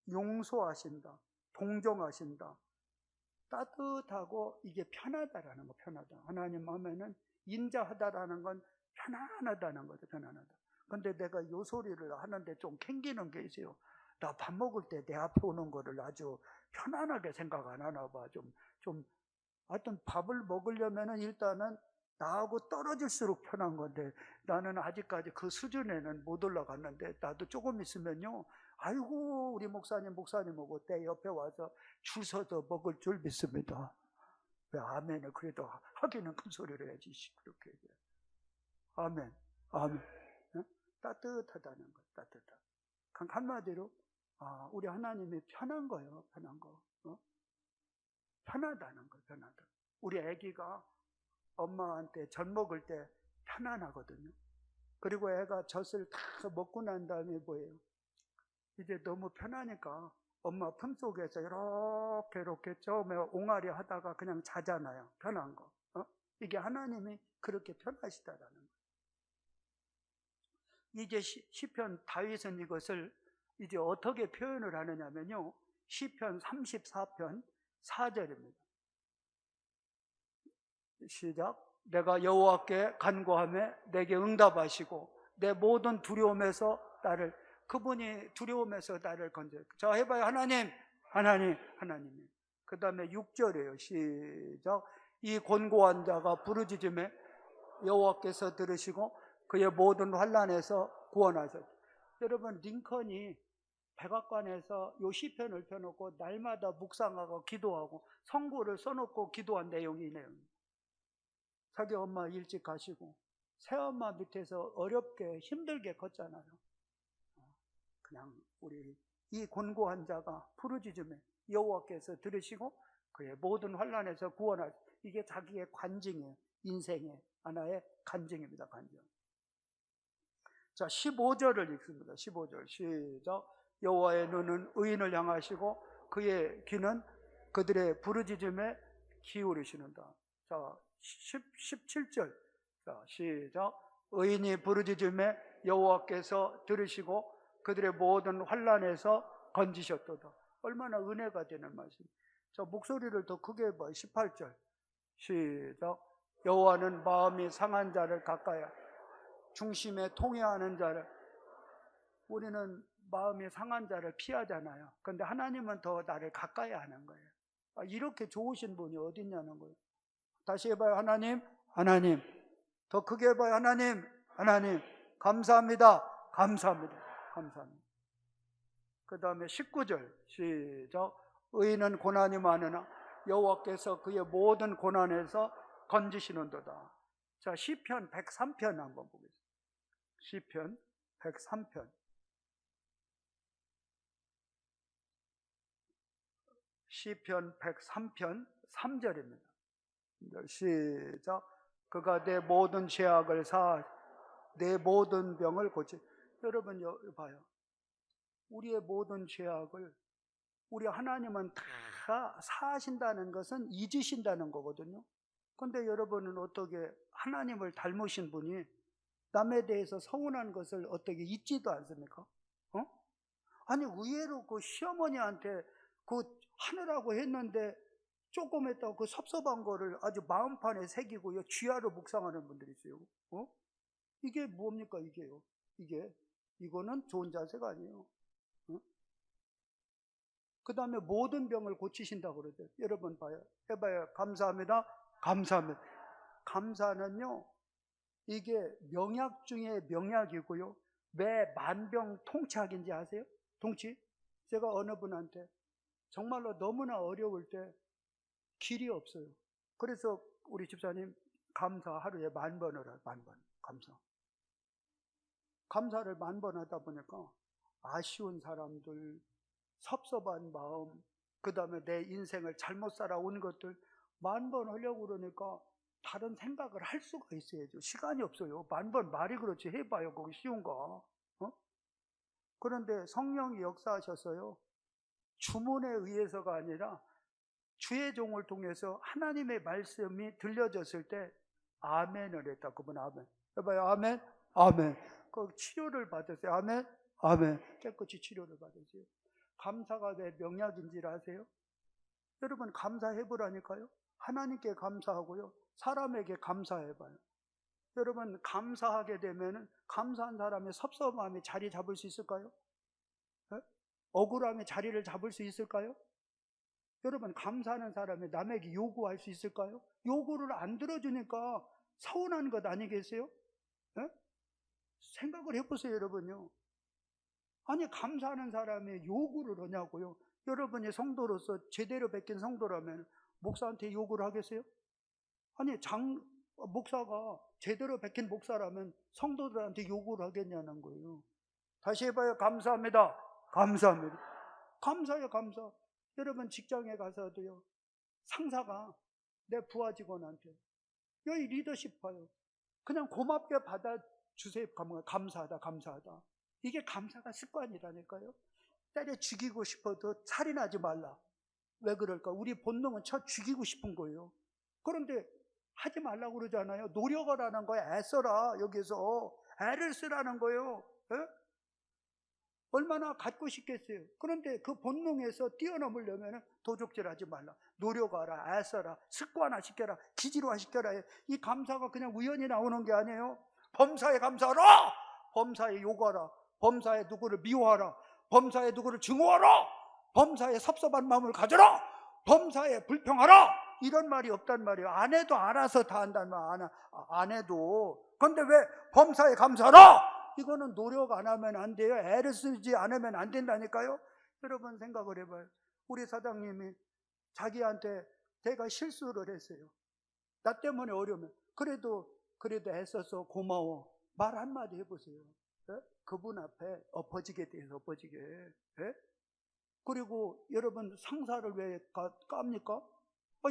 용서하신다, 동정하신다, 따뜻하고 이게 편하다라는 거. 편하다. 하나님 하면은 인자하다라는 건 편안하다는 거죠. 편안하다. 근데 내가 요 소리를 하는데 좀 캥기는 게 있어요. 나 밥 먹을 때 내 앞에 오는 거를 아주 편안하게 생각 안 하나 봐. 하여튼 밥을 먹으려면은 일단은 나하고 떨어질수록 편한 건데 나는 아직까지 그 수준에는 못 올라갔는데 나도 조금 있으면요. 아이고 우리 목사님하고 내 옆에 와서 줄 서서 먹을 줄 믿습니다. 왜 아멘을 그래도 하기는 큰 소리를 해야지 그렇게 얘기해. 아멘. 아멘. 응? 따뜻하다는 거예요. 따뜻하다. 한마디로 우리 하나님이 편한 거예요. 편한 거. 편하다는 거예요. 편하다. 우리 아기가 엄마한테 젖 먹을 때 편안하거든요. 그리고 애가 젖을 다 먹고 난 다음에 뭐예요? 이제 너무 편하니까 엄마 품속에서 이렇게 처음에 옹알이 하다가 그냥 자잖아요. 편한 거. 이게 하나님이 그렇게 편하시다라는 거예요. 이제 시편 다윗은 이것을 이제 어떻게 표현을 하느냐면요. 시편 34편 4절입니다. 시작. 내가 여호와께 간구하며 내게 응답하시고 내 모든 두려움에서 나를, 그분이 두려움에서 나를 건져. 자 해봐요. 하나님. 그 다음에 6절이에요. 시작. 이 곤고한 자가 부르짖음에 여호와께서 들으시고 그의 모든 환난에서 구원하셨다. 여러분 링컨이 백악관에서 요 시편을 펴놓고 날마다 묵상하고 기도하고 성구를 써놓고 기도한 내용이네요. 자기 엄마 일찍 가시고 새엄마 밑에서 어렵게 힘들게 컸잖아요. 그냥 우리 이 곤고한 자가 부르짖음에 여호와께서 들으시고 그의 모든 환난에서 구원하시. 이게 자기의 관징이에요. 인생의 하나의 간증입니다. 간증. 자 15절을 읽습니다. 15절 시작. 여호와의 눈은 의인을 향하시고 그의 귀는 그들의 부르짖음에 기울이시는다. 자 17절 자 시작. 의인이 부르짖음에 여호와께서 들으시고 그들의 모든 환난에서 건지셨도다. 얼마나 은혜가 되는 말씀입니다. 자 목소리를 더 크게 해봐요. 18절 시작. 여호와는 마음이 상한 자를 가까이 중심에 통회하는 자를. 우리는 마음이 상한 자를 피하잖아요. 그런데 하나님은 더 나를 가까이 하는 거예요. 이렇게 좋으신 분이 어디 있냐는 거예요. 다시 해봐요. 하나님. 더 크게 해봐요. 하나님. 감사합니다. 그 다음에 19절 시작. 의인은 고난이 많으나 여호와께서 그의 모든 고난에서 건지시는도다. 자 시편 103편 한번 보겠습니다. 시편 103편 시편 103편 3절입니다. 시작. 그가 내 모든 죄악을 사하 내 모든 병을 고치. 여러분 봐요. 우리의 모든 죄악을 우리 하나님은 다 사하신다는 것은 잊으신다는 거거든요. 그런데 여러분은 어떻게 하나님을 닮으신 분이 남에 대해서 서운한 것을 어떻게 잊지도 않습니까? 아니 의외로 그 시어머니한테 그 하느라고 했는데 조금 했다고 그 섭섭한 거를 아주 마음판에 새기고요 쥐하로 묵상하는 분들이 있어요. 이게 뭡니까 이게요? 이거는 좋은 자세가 아니에요. 그 다음에 모든 병을 고치신다고 그러죠. 여러분 봐요. 해봐요. 감사합니다. 감사합니다. 감사는요, 이게 명약 중에 명약이고요. 왜 만병통치약인지 아세요? 통치? 제가 어느 분한테 정말로 너무나 어려울 때 길이 없어요. 그래서 우리 집사님 감사 하루에 10,000번을 해요. 10,000번. 감사. 감사를 10,000번 하다 보니까 아쉬운 사람들, 섭섭한 마음, 그 다음에 내 인생을 잘못 살아온 것들 10,000번 하려고 그러니까 다른 생각을 할 수가 있어야죠. 시간이 없어요. 10,000번 말이 그렇지 해봐요. 그거 쉬운가? 그런데 성령이 역사하셔서요. 주문에 의해서가 아니라 주의 종을 통해서 하나님의 말씀이 들려졌을 때 아멘을 했다. 그분 아멘. 해봐요. 아멘. 아멘. 그 치료를 받으세요. 아멘. 아멘. 깨끗이 치료를 받으세요. 감사가 왜 명약인지 아세요? 여러분 감사해보라니까요. 하나님께 감사하고요. 사람에게 감사해봐요. 여러분 감사하게 되면 감사한 사람의 섭섭함이 자리 잡을 수 있을까요? 네? 억울함이 자리를 잡을 수 있을까요? 여러분 감사하는 사람이 남에게 요구할 수 있을까요? 요구를 안 들어주니까 서운한 것 아니겠어요? 네? 생각을 해보세요 여러분요. 아니 감사하는 사람이 요구를 하냐고요. 여러분이 성도로서 제대로 베낀 성도라면 목사한테 요구를 하겠어요? 아니 목사가 제대로 베낀 목사라면 성도들한테 요구를 하겠냐는 거예요. 다시 해봐요. 감사합니다. 감사합니다. 감사해요. 감사. 여러분 직장에 가서도요. 상사가 내 부하 직원한테 여기 리더십 봐요. 그냥 고맙게 받아주세요. 감사하다. 감사하다. 이게 감사가 습관이라니까요. 때려 죽이고 싶어도 살인하지 말라. 왜 그럴까? 우리 본능은 죽이고 싶은 거예요. 그런데 하지 말라고 그러잖아요. 노력을 하는 거야. 애써라. 여기서 애를 쓰라는 거예요. 에? 얼마나 갖고 싶겠어요. 그런데 그 본능에서 뛰어넘으려면 도적질하지 말라. 노력하라. 애써라. 습관화시켜라. 기질화시켜라. 이 감사가 그냥 우연히 나오는 게 아니에요. 범사에 감사하라. 범사에 욕하라. 범사에 누구를 미워하라. 범사에 누구를 증오하라. 범사에 섭섭한 마음을 가져라. 범사에 불평하라. 이런 말이 없단 말이에요. 안 해도 알아서 다 한단 말. 안 해도. 그런데 왜 범사에 감사하라. 이거는 노력 안 하면 안 돼요. 애를 쓰지 않으면 안 된다니까요. 여러분 생각을 해봐요. 우리 사장님이 자기한테 내가 실수를 했어요. 나 때문에 어려우면 그래도 애써서 고마워. 말 한마디 해보세요. 예? 그분 앞에 엎어지게 돼서 엎어지게. 예? 그리고 여러분 상사를 왜 깝니까?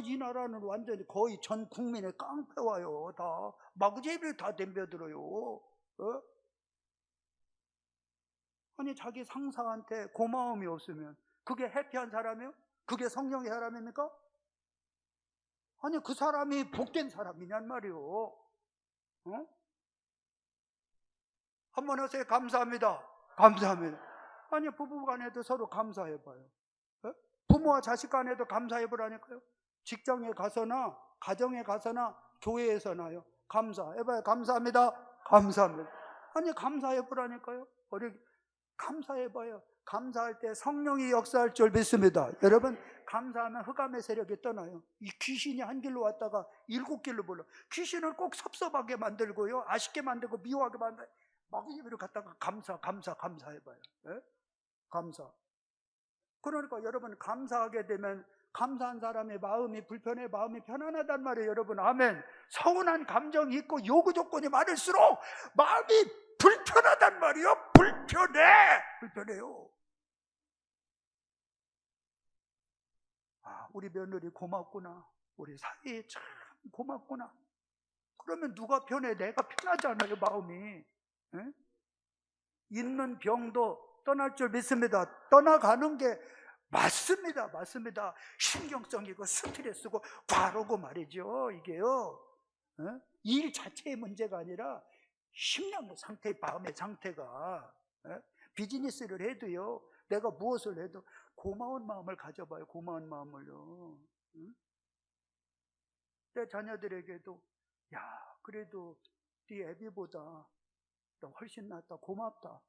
이 나라는 완전히 거의 전 국민의 깡패와요. 다 마구잡이를 다 덤벼들어요. 예? 아니 자기 상사한테 고마움이 없으면 그게 해피한 사람이요? 그게 성령의 사람입니까? 아니 그 사람이 복된 사람이냔 말이요. 한번 하세요. 감사합니다. 감사합니다. 아니 부부 간에도 서로 감사해봐요. 부모와 자식 간에도 감사해보라니까요. 직장에 가서나 가정에 가서나 교회에서나요. 감사해봐요. 감사합니다. 감사합니다. 아니 감사해보라니까요. 감사해봐요. 감사할 때 성령이 역사할 줄 믿습니다. 여러분 감사하면 흑암의 세력이 떠나요. 이 귀신이 한 길로 왔다가 7길로 불러. 귀신을 꼭 섭섭하게 만들고요. 아쉽게 만들고 미워하게 만들고 마구잡이로 갖다가 감사해봐요. 예? 감사. 그러니까 여러분 감사하게 되면 감사한 사람의 마음이 불편해 마음이 편안하단 말이에요. 여러분 아멘. 서운한 감정이 있고 요구 조건이 많을수록 마음이 불편하단 말이에요. 불편해요. 우리 며느리 고맙구나. 우리 사위 참 고맙구나. 그러면 누가 편해? 내가 편하잖아요. 마음이. 에? 있는 병도 떠날 줄 믿습니다. 떠나가는 게 맞습니다. 신경성이고 스트레스고 과로고 말이죠. 이게요. 일 자체의 문제가 아니라 심령 상태, 마음의 상태가. 비즈니스를 해도요. 내가 무엇을 해도 고마운 마음을 가져봐요. 고마운 마음을요. 응? 내 자녀들에게도 야, 그래도 네 애비보다 너 훨씬 낫다, 고맙다.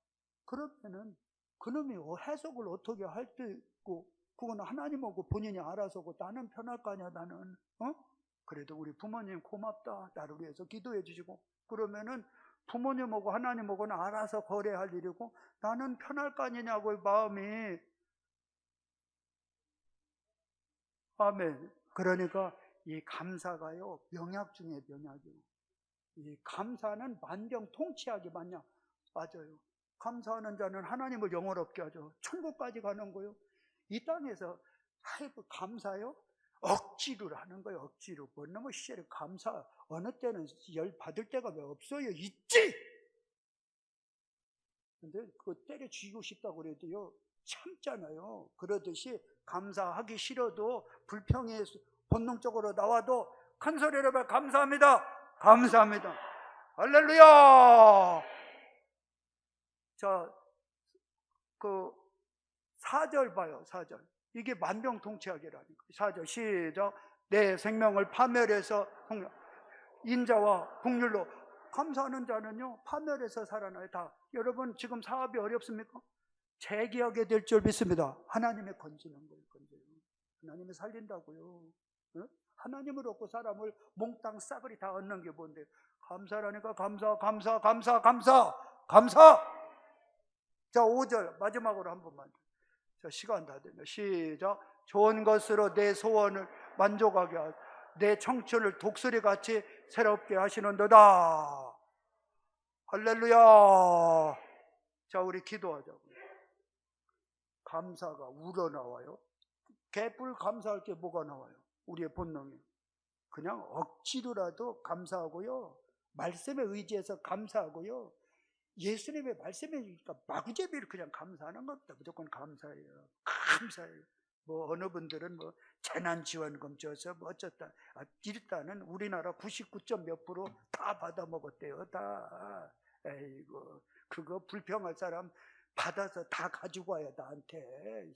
그러면은 그놈이 해석을 어떻게 할 때 있고, 그건 하나님하고 본인이 알아서고, 나는 편할 거 아니야. 나는 그래도 우리 부모님 고맙다, 나를 위해서 기도해 주시고, 그러면은 부모님하고 하나님하고는 알아서 거래할 일이고, 나는 편할 거 아니냐고 마음이. 아멘. 그러니까 이 감사가요, 명약 중에 명약이에요. 이 감사는 만병통치약이 맞아요. 감사하는 자는 하나님을 영원롭게 하죠. 천국까지 가는 거요. 이 땅에서 아이고 감사요? 억지로 하는 거예요. 억지로. 뭐 너무 시절에 감사 어느 때는 열 받을 때가 왜 없어요? 있지. 근데 그거 때려 죽이고 싶다고 그래도요 참잖아요. 그러듯이 감사하기 싫어도 불평이 본능적으로 나와도 큰 소리로 말 감사합니다. 감사합니다. 할렐루야. 자, 그 4절 봐요. 4절. 이게 만병통치약이라니까. 4절 시작. 내 생명을 파멸해서 인자와 국률로. 감사하는 자는요 파멸해서 살아나요. 다. 여러분 지금 사업이 어렵습니까? 재기하게 될 줄 믿습니다. 하나님이 건지는 거예요. 건져요. 하나님이 살린다고요. 응? 하나님을 얻고 사람을 몽땅 싸그리 다 얻는 게 뭔데? 감사라니까. 감사. 자, 5절 마지막으로 한 번만. 자, 시간 다 되면 시작. 좋은 것으로 내 소원을 만족하게 하고 내 청춘을 독수리같이 새롭게 하시는도다. 할렐루야. 자, 우리 기도하자고요. 감사가 우러나와요. 개뿔 감사할 게 뭐가 나와요? 우리의 본능이. 그냥 억지로라도 감사하고요. 말씀에 의지해서 감사하고요. 예수님의 말씀이니까 마구잡이로 그냥 감사하는 겁니다. 무조건 감사해요. 감사해요. 뭐 어느 분들은 뭐 재난지원금 줘서 뭐 어쩌다. 일단은 우리나라 99점 몇 프로 다 받아 먹었대요. 다. 에이고 그거 불평할 사람 받아서 다 가지고 와요. 나한테.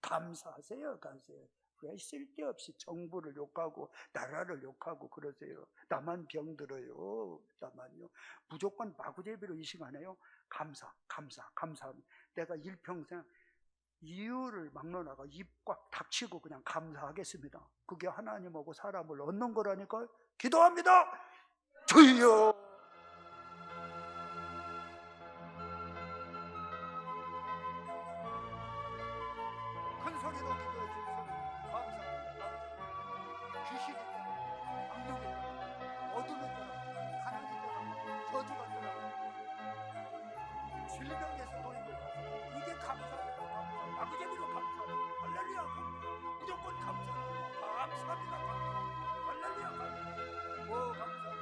감사하세요. 감사해요. 왜 쓸데없이 정부를 욕하고 나라를 욕하고 그러세요? 나만 병들어요. 나만요. 무조건 마구잡이로 이 시간에요. 감사. 내가 일평생 이유를 막론하고 입 꽉 닥치고 그냥 감사하겠습니다. 그게 하나님하고 사람을 얻는 거라니까. 기도합니다. 주여. 큰 소리로 기도해 주세요. 감사합니다. 귀신이 있다, 악령이 있다, 어둠이 있다, 가난이 있다, 저주가 있다, 질병에서 노임을 받습니다. 이게 감사합니다. 마구잡이로 감사합니다. 할렐루야. 무조건 감사합니다. 감사합니다. 할렐루야. 오 감사합니다.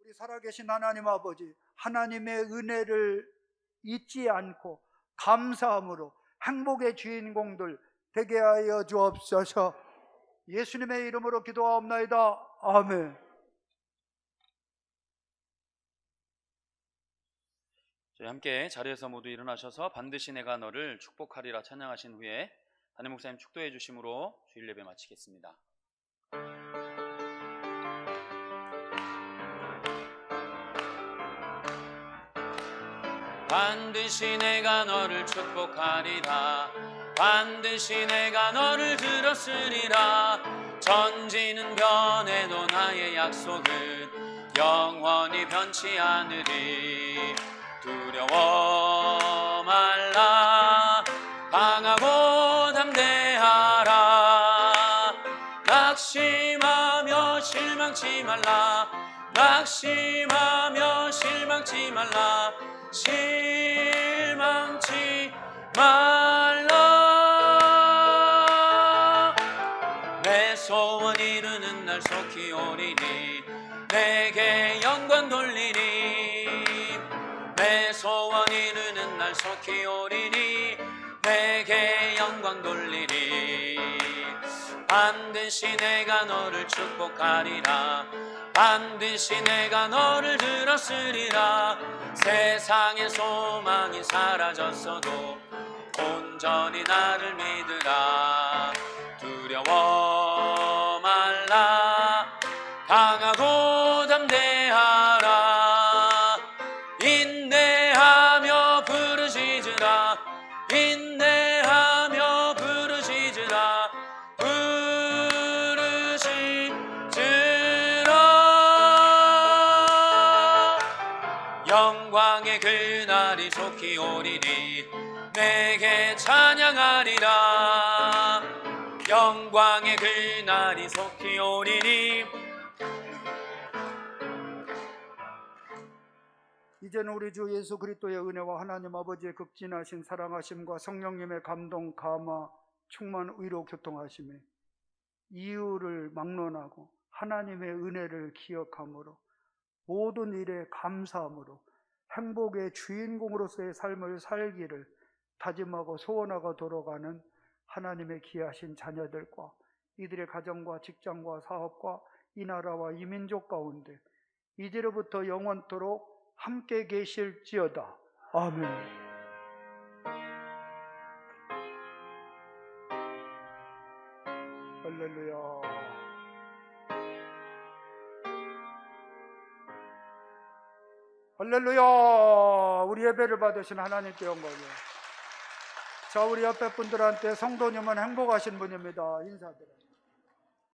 우리 살아계신 하나님 아버지, 하나님의 은혜를 잊지 않고 감사함으로 행복의 주인공들 되게 하여 주옵소서. 예수님의 이름으로 기도하옵나이다. 아멘. 저희 함께 자리에서 모두 일어나셔서 반드시 내가 너를 축복하리라 찬양하신 후에 담임 목사님 축도해 주심으로 주일 예배 마치겠습니다. 반드시 내가 너를 축복하리라. 반드시 내가 너를 들었으리라. 천지는 변해도 나의 약속은 영원히 변치 않으리. 두려워 말라. 강하고 담대하라. 낙심하며 실망치 말라. 낙심하며 실망치 말라. 실망치 말라. 내 소원 이루는 날 속히 오리니 내게 영광 돌리니. 내 소원 이루는 날 속히 오리니 내게 영광 돌리니. 반드시 내가 너를 축복하리라. 반드시 내가 너를 들었으리라. 세상의 소망이 사라졌어도 온전히 나를 믿으라. 두려워 말라. 강하고 담대하라. 인내하며 부르짖으라. 인내하며 부르짖으라. 영광의 그날이 속히 오리니 내게 찬양하리라. 영광의 그날이 속히 오리니. 이제는 우리 주 예수 그리스도의 은혜와 하나님 아버지의 극진하신 사랑하심과 성령님의 감동, 감화, 충만, 위로, 교통하심에 이유를 막론하고 하나님의 은혜를 기억함으로 모든 일에 감사함으로 행복의 주인공으로서의 삶을 살기를 다짐하고 소원하고 돌아가는 하나님의 귀하신 자녀들과 이들의 가정과 직장과 사업과 이 나라와 이 민족 가운데 이제로부터 영원토록 함께 계실지어다. 아멘. 할렐루야. 할렐루야. 우리 예배를 받으신 하나님께 영광이요. 자, 우리 옆에 분들한테 성도님은 행복하신 분입니다. 인사드려요.